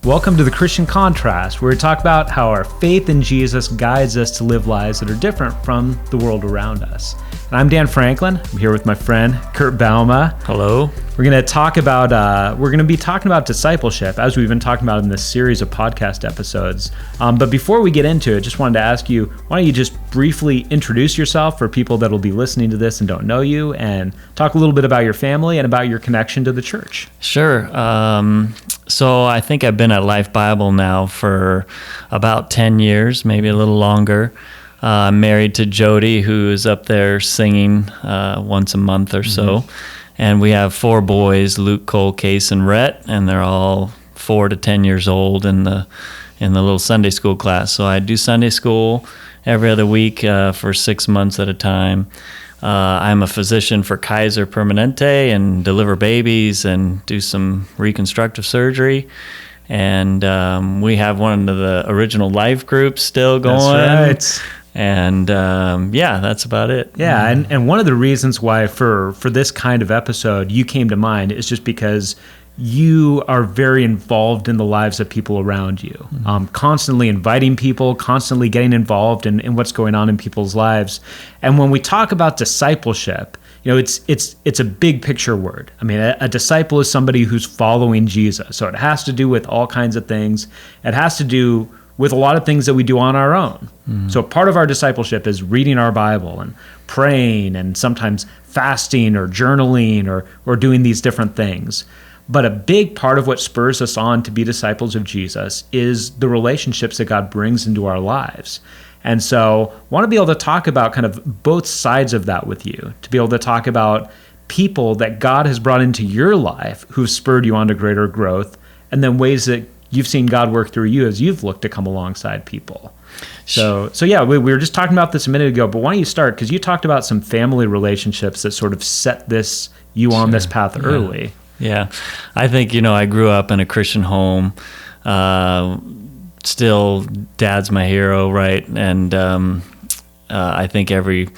Welcome to the Christian Contrast, where we talk about how our faith in Jesus guides us to live lives that are different from the world around us. And I'm Dan Franklin. I'm here with my friend Curt Bouma. Hello. We're going to be talking about discipleship, as we've been talking about in this series of podcast episodes. But before we get into it, just wanted to ask you, why don't you just briefly introduce yourself for people that will be listening to this and don't know you, and talk a little bit about your family and about your connection to the church. Sure. So I think I've been at Life Bible now for about 10 years, maybe a little longer. I'm married to Jody, who is up there singing once a month or so. And we have 4 boys, Luke, Cole, Case, and Rhett, and they're all 4 to 10 years old in the little Sunday school class. So I do Sunday school every other week for 6 months at a time. I'm a physician for Kaiser Permanente and deliver babies and do some reconstructive surgery. And we have one of the original life groups still going. That's right. And that's about it. Yeah, and one of the reasons why for this kind of episode you came to mind is just because you are very involved in the lives of people around you, constantly inviting people, constantly getting involved in what's going on in people's lives. And when we talk about discipleship, it's a big picture word. I mean, a disciple is somebody who's following Jesus. So it has to do with all kinds of things. It has to do with a lot of things that we do on our own. So part of our discipleship is reading our Bible and praying and sometimes fasting or journaling or doing these different things. But a big part of what spurs us on to be disciples of Jesus is the relationships that God brings into our lives. And so I want to be able to talk about kind of both sides of that with you, to be able to talk about people that God has brought into your life who've spurred you on to greater growth, and then ways that you've seen God work through you as you've looked to come alongside people. So yeah, we were just talking about this a minute ago, but why don't you start? Because you talked about some family relationships that sort of set you on this path early. Yeah, I think, I grew up in a Christian home. Still, Dad's my hero, right? And I think every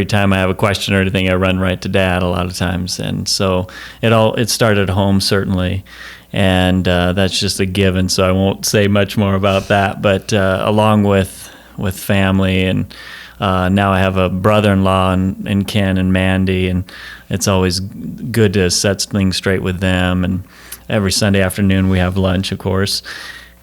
time I have a question or anything, I run right to Dad a lot of times. And so it started at home, certainly. And that's just a given, so I won't say much more about that. But along with family, and now I have a brother-in-law in Ken and Mandy, and it's always good to set things straight with them. And every Sunday afternoon we have lunch, of course.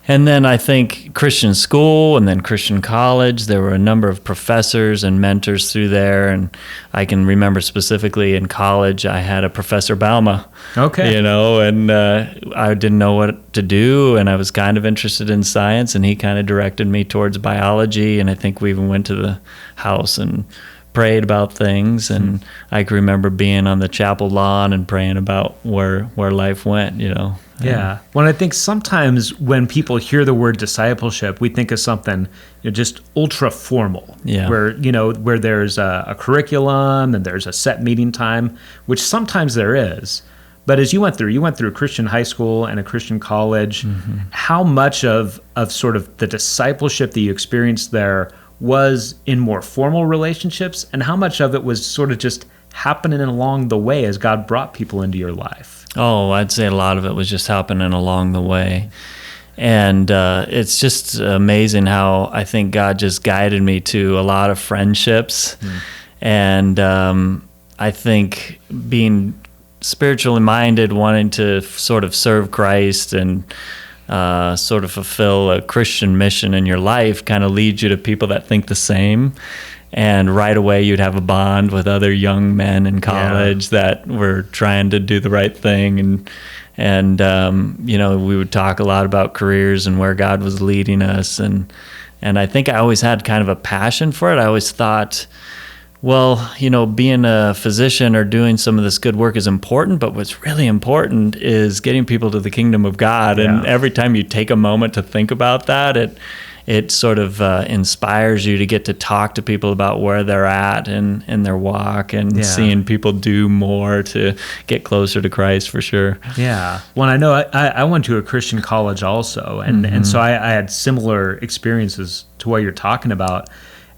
And then I think Christian school and then Christian college, there were a number of professors and mentors through there. And I can remember specifically in college, I had a Professor Bouma. Okay. And I didn't know what to do, and I was kind of interested in science, and he kind of directed me towards biology. And I think we even went to the house and prayed about things. And I can remember being on the chapel lawn and praying about where life went, Yeah. Well, I think sometimes when people hear the word discipleship, we think of something just ultra formal, where there's a curriculum and there's a set meeting time, which sometimes there is. But as you went through a Christian high school and a Christian college, how much of sort of the discipleship that you experienced there was in more formal relationships, and how much of it was sort of just happening along the way as God brought people into your life? Oh, I'd say a lot of it was just happening along the way. And it's just amazing how I think God just guided me to a lot of friendships. And I think being spiritually minded, wanting to sort of serve Christ and sort of fulfill a Christian mission in your life kind of leads you to people that think the same. And right away you'd have a bond with other young men in college that were trying to do the right thing. And we would talk a lot about careers and where God was leading us. And I think I always had kind of a passion for it. I always thought, well, being a physician or doing some of this good work is important, but what's really important is getting people to the kingdom of God. And every time you take a moment to think about that, it sort of inspires you to get to talk to people about where they're at in their walk, and seeing people do more to get closer to Christ, for sure. Yeah. Well, I know I went to a Christian college also, and so I had similar experiences to what you're talking about.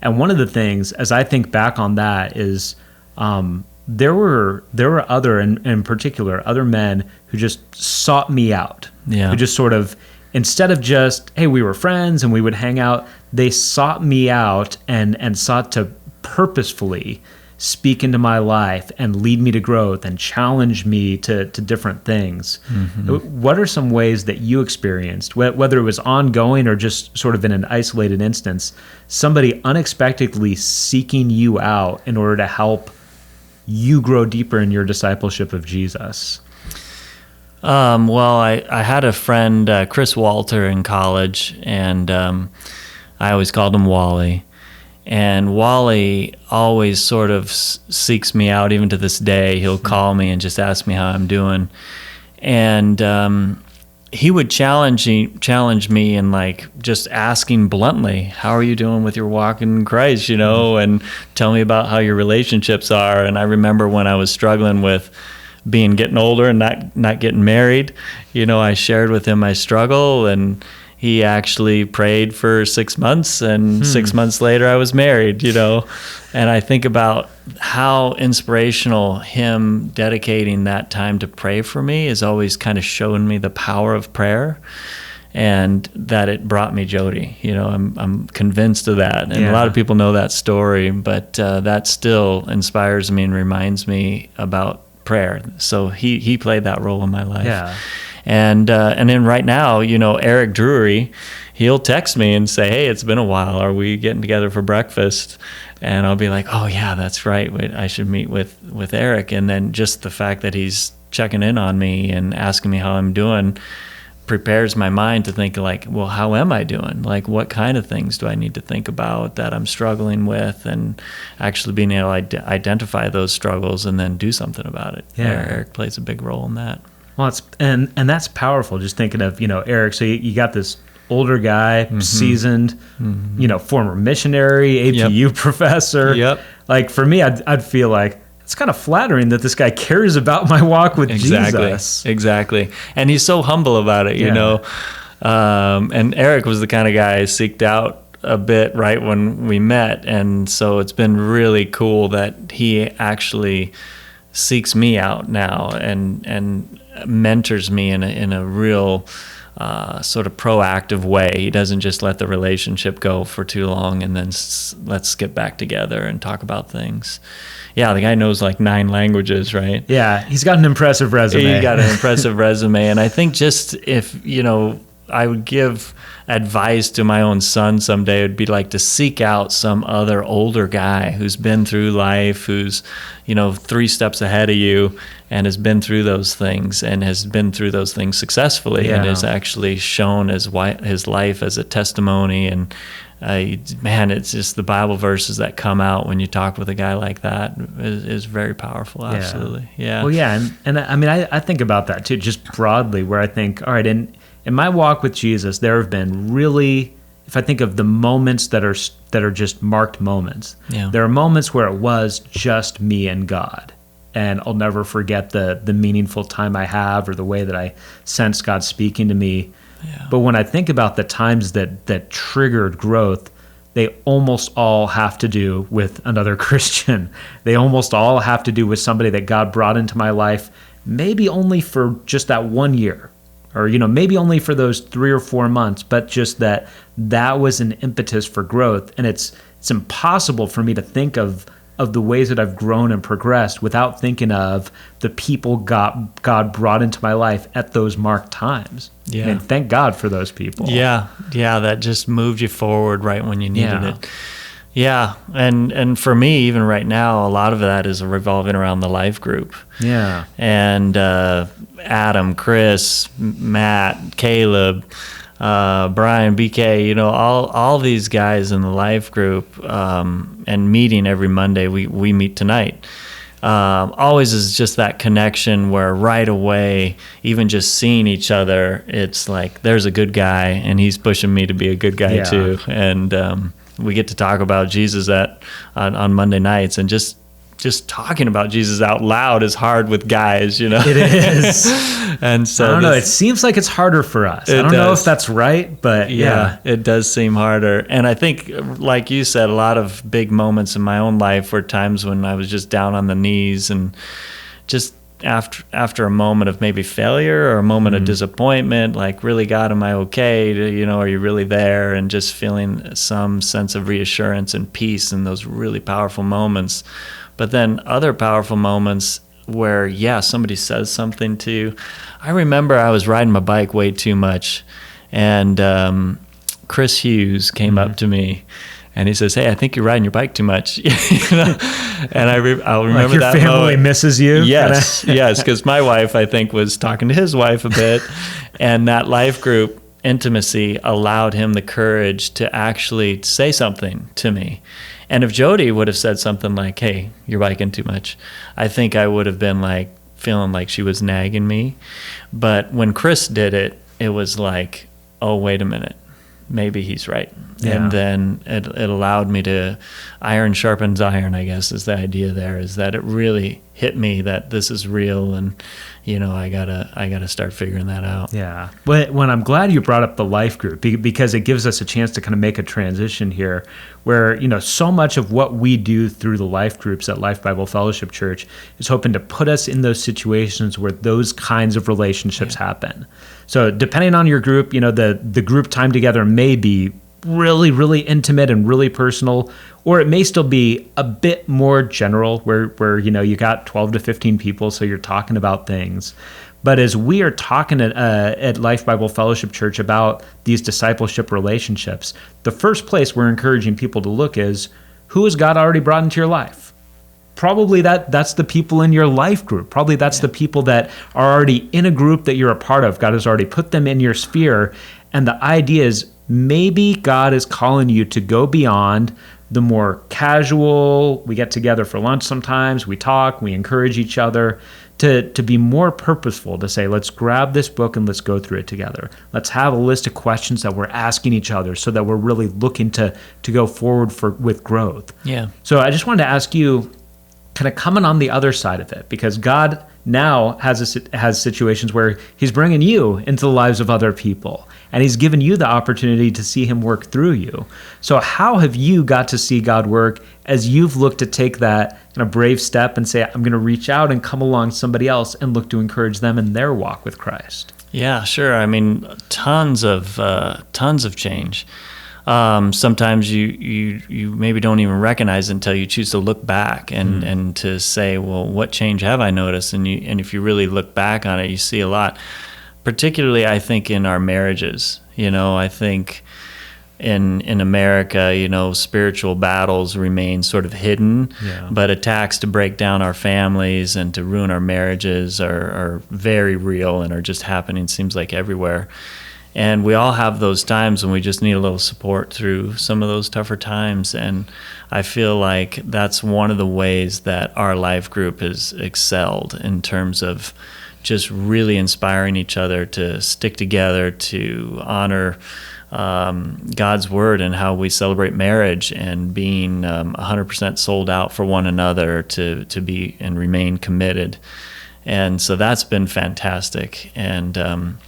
And one of the things, as I think back on that, is there were other, in particular, other men who just sought me out, who just sort of instead of just, hey, we were friends and we would hang out, they sought me out and sought to purposefully speak into my life and lead me to growth and challenge me to different things. What are some ways that you experienced, whether it was ongoing or just sort of in an isolated instance, somebody unexpectedly seeking you out in order to help you grow deeper in your discipleship of Jesus? Well, I had a friend, Chris Walter, in college, and I always called him Wally. And Wally always sort of seeks me out, even to this day. He'll call me and just ask me how I'm doing. And he would challenge me in like just asking bluntly, how are you doing with your walk in Christ, and tell me about how your relationships are. And I remember when I was struggling with getting older and not getting married, I shared with him my struggle, and he actually prayed for 6 months, and 6 months later I was married, And I think about how inspirational him dedicating that time to pray for me is always kind of showing me the power of prayer, and that it brought me Jody. I'm convinced of that. And a lot of people know that story, but that still inspires me and reminds me about prayer. So he played that role in my life. Yeah. And then right now, Eric Drury, he'll text me and say, hey, it's been a while. Are we getting together for breakfast? And I'll be like, oh, yeah, that's right. I should meet with Eric. And then just the fact that he's checking in on me and asking me how I'm doing prepares my mind to think like, well, how am I doing? Like, what kind of things do I need to think about that I'm struggling with, and actually being able to identify those struggles and then do something about it. Yeah. Eric plays a big role in that. Well, and that's powerful. Just thinking of, Eric, so you got this older guy, seasoned, former missionary, APU professor. Yep. Like for me, I'd feel like it's kind of flattering that this guy cares about my walk with Jesus. Exactly. And he's so humble about it, And Eric was the kind of guy I seeked out a bit right when we met. And so it's been really cool that he actually seeks me out now and mentors me in a real sort of proactive way. He doesn't just let the relationship go for too long and then let's get back together and talk about things. Yeah, the guy knows like 9 languages, right? Yeah, he's got an impressive resume. He got an impressive resume. And I think just if, I would give advice to my own son someday, it would be like to seek out some other older guy who's been through life, who's, 3 steps ahead of you and has been through those things and has been through those things successfully and has actually shown his life as a testimony. And it's just the Bible verses that come out when you talk with a guy like that is very powerful. Absolutely. Yeah. Well, yeah. And I mean, I think about that too, just broadly, where I think, all right, in my walk with Jesus, there have been really, if I think of the moments that are just marked moments, there are moments where it was just me and God. And I'll never forget the meaningful time I have or the way that I sense God speaking to me. Yeah. But when I think about the times that triggered growth, they almost all have to do with another Christian. They almost all have to do with somebody that God brought into my life, maybe only for just that 1 year, or maybe only for those 3 or 4 months, but just that was an impetus for growth. And it's impossible for me to think of the ways that I've grown and progressed without thinking of the people God brought into my life at those marked times. Yeah. And thank God for those people. Yeah, that just moved you forward right when you needed it. Yeah, and for me, even right now, a lot of that is revolving around the life group. Yeah. And Adam, Chris, Matt, Caleb, Brian, BK, all these guys in the life group, and meeting every Monday. We meet tonight. Always is just that connection where right away, even just seeing each other, it's like there's a good guy and he's pushing me to be a good guy too. And we get to talk about Jesus on Monday nights, and just talking about Jesus out loud is hard with guys, It is. And so I don't know. It seems like it's harder for us. I don't know if that's right, but yeah, it does seem harder. And I think, like you said, a lot of big moments in my own life were times when I was just down on the knees and just after a moment of maybe failure or a moment of disappointment, like, really, God, am I okay? Are you really there? And just feeling some sense of reassurance and peace in those really powerful moments. But then other powerful moments where, somebody says something to you. I remember I was riding my bike way too much, and Chris Hughes came up to me, and he says, "Hey, I think you're riding your bike too much." And I'll remember like your that family moment. misses you. Yes, because my wife, I think, was talking to his wife a bit, and that life group intimacy allowed him the courage to actually say something to me. And if Jody would have said something like, "Hey, you're biking too much," I think I would have been like feeling like she was nagging me. But when Chris did it, it was like, "Oh, wait a minute. Maybe he's right." Yeah. And then it allowed me to, iron sharpens iron, I guess, is the idea there, is that it really hit me that this is real, and I gotta start figuring that out. Yeah. When I'm glad you brought up the life group, because it gives us a chance to kind of make a transition here where, so much of what we do through the life groups at Life Bible Fellowship Church is hoping to put us in those situations where those kinds of relationships happen. So depending on your group, the group time together may be really, really intimate and really personal, or it may still be a bit more general where you got 12 to 15 people, so you're talking about things. But as we are talking at Life Bible Fellowship Church about these discipleship relationships, the first place we're encouraging people to look is, who has God already brought into your life? Probably that's the people in your life group. Probably that's the people that are already in a group that you're a part of. God has already put them in your sphere. And the idea is, maybe God is calling you to go beyond the more casual, we get together for lunch sometimes, we talk, we encourage each other, to be more purposeful, to say, let's grab this book and let's go through it together. Let's have a list of questions that we're asking each other so that we're really looking to go forward with growth. Yeah. So I just wanted to ask you, kind of coming on the other side of it, because God now has situations where he's bringing you into the lives of other people, and he's given you the opportunity to see him work through you. So how have you got to see God work as you've looked to take that kind of brave step and say, I'm going to reach out and come along somebody else and look to encourage them in their walk with Christ? Yeah, sure. I mean, tons of change. Sometimes you maybe don't even recognize it until you choose to look back and to say, well, what change have I noticed? And if you really look back on it, you see a lot. Particularly, I think, in our marriages. I think in America, spiritual battles remain sort of hidden, but attacks to break down our families and to ruin our marriages are very real and are just happening, seems like, everywhere. And we all have those times when we just need a little support through some of those tougher times. And I feel like that's one of the ways that our life group has excelled in terms of just really inspiring each other to stick together, to honor God's word and how we celebrate marriage, and being 100% sold out for one another to be and remain committed. And so that's been fantastic. And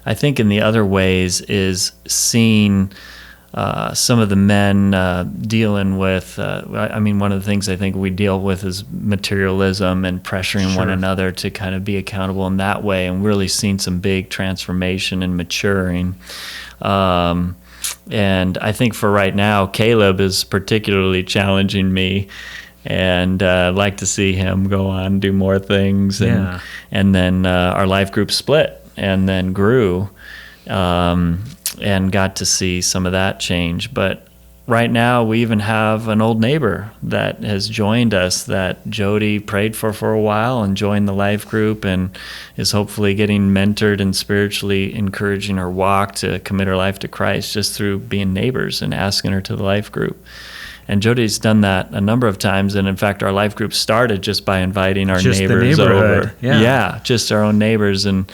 I think in the other ways is seeing some of the men dealing with, one of the things I think we deal with is materialism and pressuring one another to kind of be accountable in that way, and really seeing some big transformation and maturing. And I think for right now, Caleb is particularly challenging me, and I'd like to see him go on and do more things. And then our life group split and then grew. And got to see some of that change. But right now, we even have an old neighbor that has joined us that Jody prayed for a while and joined the life group, and is hopefully getting mentored and spiritually encouraging her walk to commit her life to Christ just through being neighbors and asking her to the life group. And Jody's done that a number of times, and in fact, our life group started just by inviting our neighbors over. Yeah, just our own neighbors. And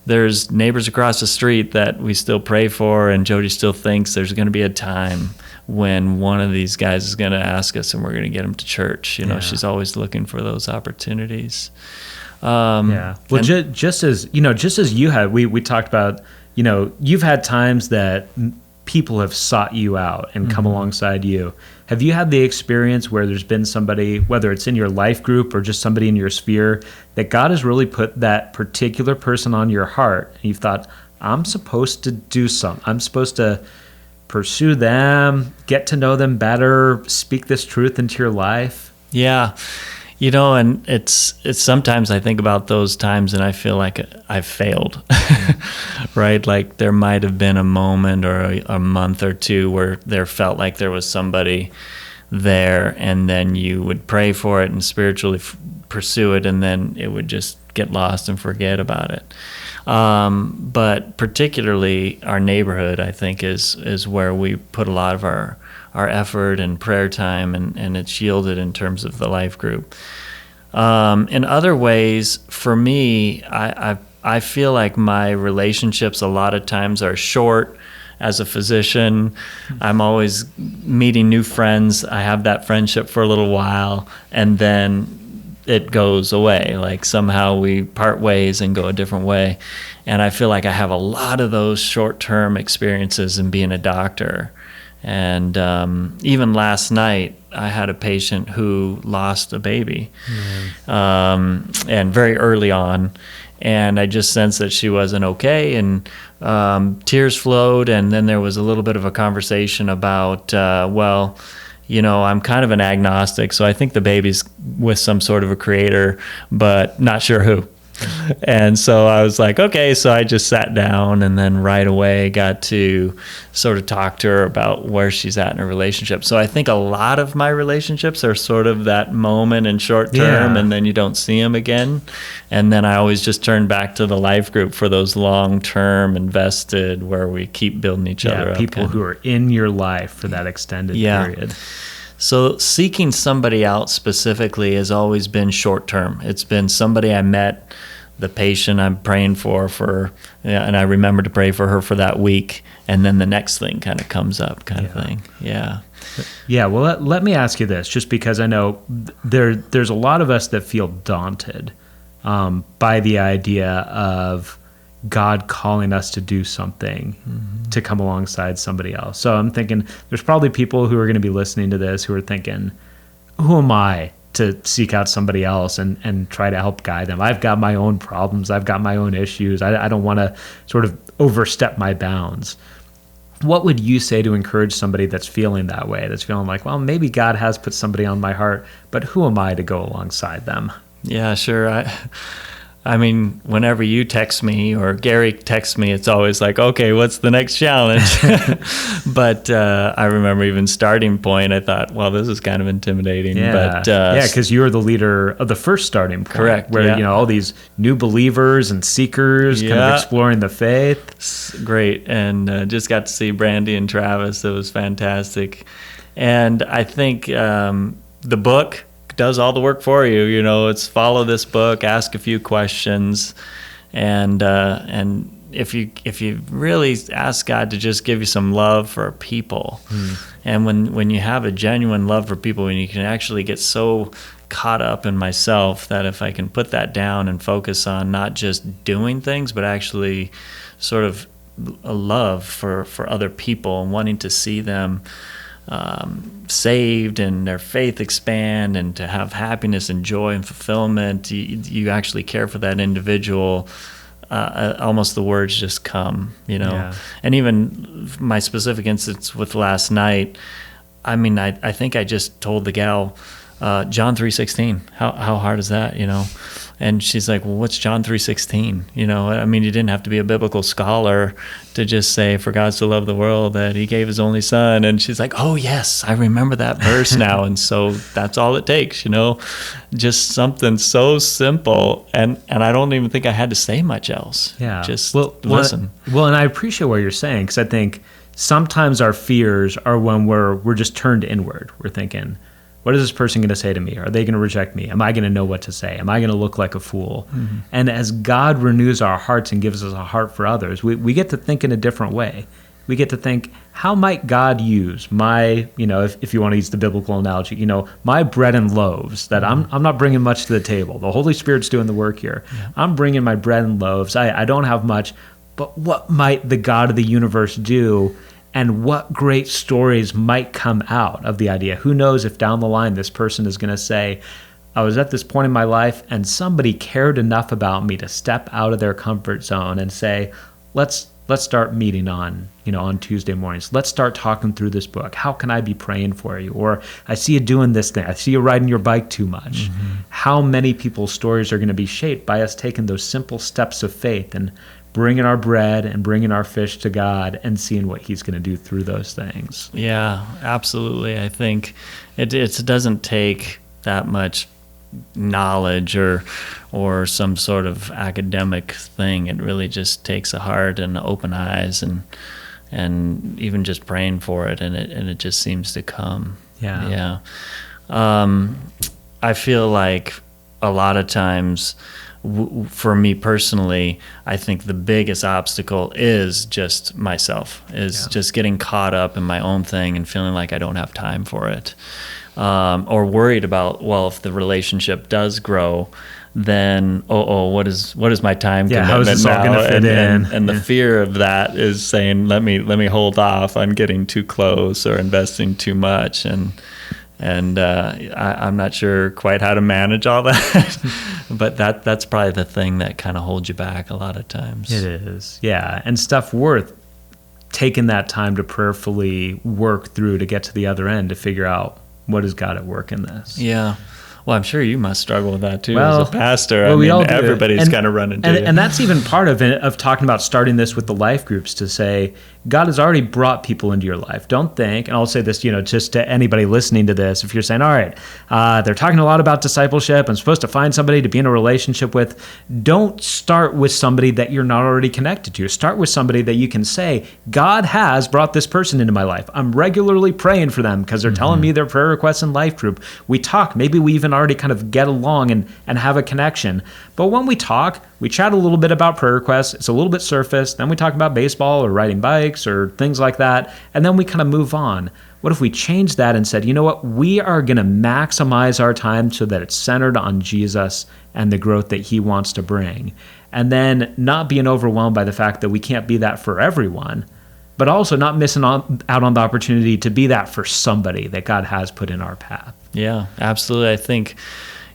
there's neighbors across the street that we still pray for, and Jody still thinks there's going to be a time when one of these guys is going to ask us and we're going to get them to church. She's always looking for those opportunities. Well, just as you had, we talked about, you've had times that people have sought you out and come alongside you. Have you had the experience where there's been somebody, whether it's in your life group or just somebody in your sphere, that God has really put that particular person on your heart, and you've thought, I'm supposed to do something. I'm supposed to pursue them, get to know them better, speak this truth into your life? Yeah. And it's sometimes I think about those times and I feel like I've failed, right? Like there might have been a moment or a month or two where there felt like there was somebody there, and then you would pray for it and spiritually pursue it, and then it would just get lost and forget about it. But particularly our neighborhood, I think, is where we put a lot of our effort and prayer time, and it's yielded in terms of the life group. In other ways, for me, I feel like my relationships a lot of times are short. As a physician, I'm always meeting new friends. I have that friendship for a little while, and then it goes away. Like somehow we part ways and go a different way. And I feel like I have a lot of those short-term experiences in being a doctor. And even last night, I had a patient who lost a baby, and very early on. And I just sensed that she wasn't okay, and tears flowed. And then there was a little bit of a conversation about, I'm kind of an agnostic, so I think the baby's with some sort of a creator, but not sure who. And so I was like, okay, so I just sat down and then right away got to sort of talk to her about where she's at in her relationship. So I think a lot of my relationships are sort of that moment in short term, and then you don't see them again. And then I always just turn back to the life group for those long-term invested where we keep building each other up. People who are in your life for that extended period. So seeking somebody out specifically has always been short term. It's been somebody I met, the patient I'm praying for, and I remember to pray for her for that week, and then the next thing kind of comes up kind of thing. Yeah. Yeah, well, let me ask you this, just because I know there's a lot of us that feel daunted by the idea of God calling us to do something, to come alongside somebody else. So I'm thinking there's probably people who are going to be listening to this who are thinking, who am I to seek out somebody else and try to help guide them? I've got my own problems. I've got my own issues. I don't want to sort of overstep my bounds. What would you say to encourage somebody that's feeling that way, that's feeling like, well, maybe God has put somebody on my heart, but who am I to go alongside them? Yeah, sure. I mean, whenever you text me or Gary texts me, it's always like, okay, what's the next challenge? But I remember even starting point, I thought, well, this is kind of intimidating. Yeah, because you were the leader of the first starting point. Correct. Where, all these new believers and seekers kind of exploring the faith. Great. And just got to see Brandy and Travis. It was fantastic. And I think the book does all the work for you. It's follow this book, ask a few questions, and if you really ask God to just give you some love for people, and when you have a genuine love for people, and you can actually get so caught up in myself that if I can put that down and focus on not just doing things, but actually sort of a love for other people and wanting to see them saved and their faith expand and to have happiness and joy and fulfillment, you actually care for that individual. Almost the words just come, And even my specific instance with last night, I mean, I think I just told the gal, John 3:16. How hard is that, And she's like, well, what's John 3:16? I mean, you didn't have to be a biblical scholar to just say, for God so loved the world that he gave his only son. And she's like, oh, yes, I remember that verse now. And so that's all it takes, just something so simple. And I don't even think I had to say much else. Yeah. Just listen. Well, and I appreciate what you're saying, because I think sometimes our fears are when we're just turned inward. We're thinking, what is this person going to say to me? Are they going to reject me? Am I going to know what to say? Am I going to look like a fool? Mm-hmm. And as God renews our hearts and gives us a heart for others, we get to think in a different way. We get to think, how might God use my, if you want to use the biblical analogy, my bread and loaves that I'm not bringing much to the table. The Holy Spirit's doing the work here. Yeah. I'm bringing my bread and loaves. I don't have much, but what might the God of the universe do? and what great stories might come out of the idea. Who knows if down the line this person is going to say, I was at this point in my life and somebody cared enough about me to step out of their comfort zone and say, let's start meeting on Tuesday mornings. Let's start talking through this book. How can I be praying for you? Or I see you doing this thing. I see you riding your bike too much. How many people's stories are going to be shaped by us taking those simple steps of faith and bringing our bread and bringing our fish to God and seeing what he's going to do through those things. Yeah, absolutely. I think it doesn't take that much knowledge or some sort of academic thing. It really just takes a heart and open eyes and even just praying for it, and it just seems to come. Yeah. I feel like a lot of times, for me personally, I think the biggest obstacle is just myself, just getting caught up in my own thing and feeling like I don't have time for it. Or worried about, well, if the relationship does grow, then what is my time commitment how is this all going to fit in? And the fear of that is saying, let me hold off on getting too close or investing too much, and I'm not sure quite how to manage all that, but that's probably the thing that kind of holds you back a lot of times. It is, yeah, and stuff worth taking that time to prayerfully work through to get to the other end to figure out what is God at work in this. Yeah. Well, I'm sure you must struggle with that too as a pastor. I mean, everybody's kind of run into it. And that's even part of talking about starting this with the life groups, to say, God has already brought people into your life. Don't think, and I'll say this, just to anybody listening to this, if you're saying, all right, they're talking a lot about discipleship, I'm supposed to find somebody to be in a relationship with, don't start with somebody that you're not already connected to. Start with somebody that you can say, God has brought this person into my life. I'm regularly praying for them because they're telling me their prayer requests in life group. We talk, maybe we even already kind of get along and have a connection. But when we talk, we chat a little bit about prayer requests. It's a little bit surface. Then we talk about baseball or riding bikes or things like that. And then we kind of move on. What if we changed that and said, you know what? We are going to maximize our time so that it's centered on Jesus and the growth that he wants to bring. And then not being overwhelmed by the fact that we can't be that for everyone, but also not missing out on the opportunity to be that for somebody that God has put in our path. Yeah, absolutely. I think,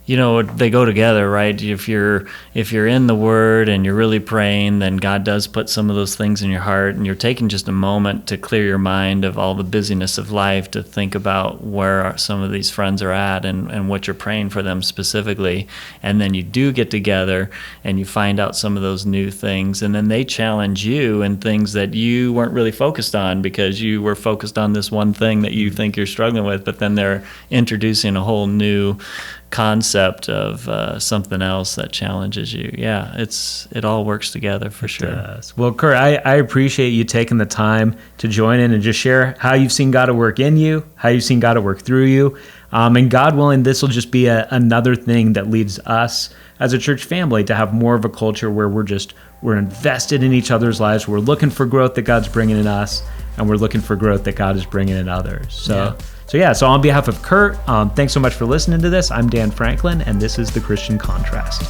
they go together, right? If you're in the Word and you're really praying, then God does put some of those things in your heart, and you're taking just a moment to clear your mind of all the busyness of life, to think about where some of these friends are at and what you're praying for them specifically. And then you do get together and you find out some of those new things, and then they challenge you in things that you weren't really focused on because you were focused on this one thing that you think you're struggling with, but then they're introducing a whole new concept of something else that challenges you. Yeah, it all works together for sure. Does. Well, Curt, I appreciate you taking the time to join in and just share how you've seen God at work in you, how you've seen God at work through you. And God willing, this will just be another thing that leads us as a church family to have more of a culture where we're invested in each other's lives. We're looking for growth that God's bringing in us, and we're looking for growth that God is bringing in others. So on behalf of Curt, thanks so much for listening to this. I'm Dan Franklin, and this is The Christian Contrast.